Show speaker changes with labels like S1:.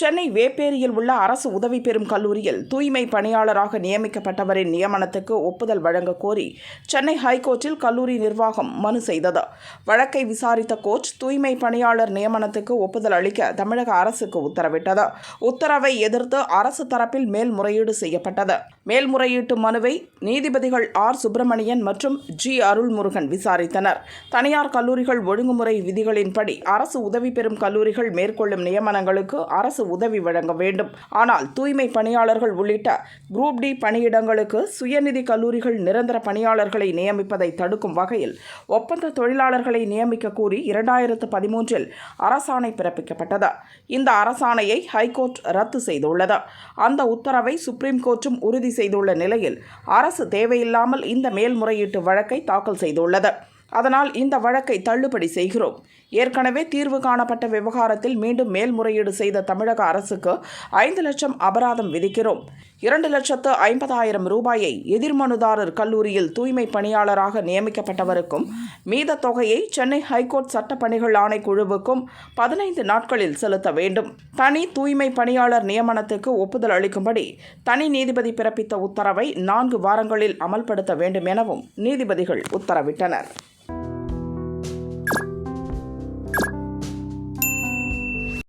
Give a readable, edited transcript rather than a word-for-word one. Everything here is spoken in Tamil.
S1: சென்னை வேப்பேரியில் உள்ள அரசு உதவி பெறும் கல்லூரியில் தூய்மை பணியாளராக நியமிக்கப்பட்டவரின் நியமனத்துக்கு ஒப்புதல் வழங்க கோரி சென்னை ஹைகோர்ட்டில் கல்லூரி நிர்வாகம் மனு செய்தது. வழக்கை விசாரித்த கோர்ட் தூய்மை பணியாளர் நியமனத்துக்கு ஒப்புதல் அளிக்க தமிழக அரசுக்கு உத்தரவிட்டது. உத்தரவை எதிர்த்து அரசு தரப்பில் மேல்முறையீடு செய்யப்பட்டது. மேல்முறையீட்டு மனுவை நீதிபதிகள் ஆர். சுப்பிரமணியன் மற்றும் ஜி. அருள்முருகன் விசாரித்தனர். தனியார் கல்லூரிகள் ஒழுங்குமுறை விதிகளின்படி அரசு உதவி பெறும் கல்லூரிகள் மேற்கொள்ளும் நியமனங்களுக்கு அரசு உதவி வழங்க வேண்டும். ஆனால் தூய்மை பணியாளர்கள் உள்ளிட்ட குரூப் டி பணியிடங்களுக்கு சுயநிதி கல்லூரிகள் நிரந்தர பணியாளர்களை நியமிப்பதை தடுக்கும் வகையில் ஒப்பந்த தொழிலாளர்களை நியமிக்க கூறி 2013 அரசாணை பிறப்பிக்கப்பட்டது. இந்த அரசாணையை ஹைகோர்ட் ரத்து செய்துள்ளது. அந்த உத்தரவை சுப்ரீம் கோர்ட்டும் உறுதி செய்துள்ள நிலையில் அரசு தேவையில்லாமல் இந்த மேல்முறையீட்டு வழக்கை தாக்கல் செய்துள்ளது. அதனால் இந்த வழக்கை தள்ளுபடி செய்கிறோம். ஏற்கனவே தீர்வு காணப்பட்ட விவகாரத்தில் மீண்டும் மேல்முறையீடு செய்த தமிழக அரசுக்கு 5 லட்சம் அபராதம் விதிக்கிறோம். 2,50,000 ரூபாயை எதிர்மனுதாரர் கல்லூரியில் தூய்மை பணியாளராக நியமிக்கப்பட்டவருக்கும் மீத தொகையை சென்னை ஹைகோர்ட் சட்டப்பணிகள் ஆணைக்குழுவுக்கும் 15 நாட்களில் செலுத்த வேண்டும். தனி தூய்மை பணியாளர் நியமனத்துக்கு ஒப்புதல் அளிக்கும்படி தனி நீதிபதி பிறப்பித்த உத்தரவை 4 வாரங்களில் அமல்படுத்த வேண்டும் எனவும் நீதிபதிகள் உத்தரவிட்டனர்.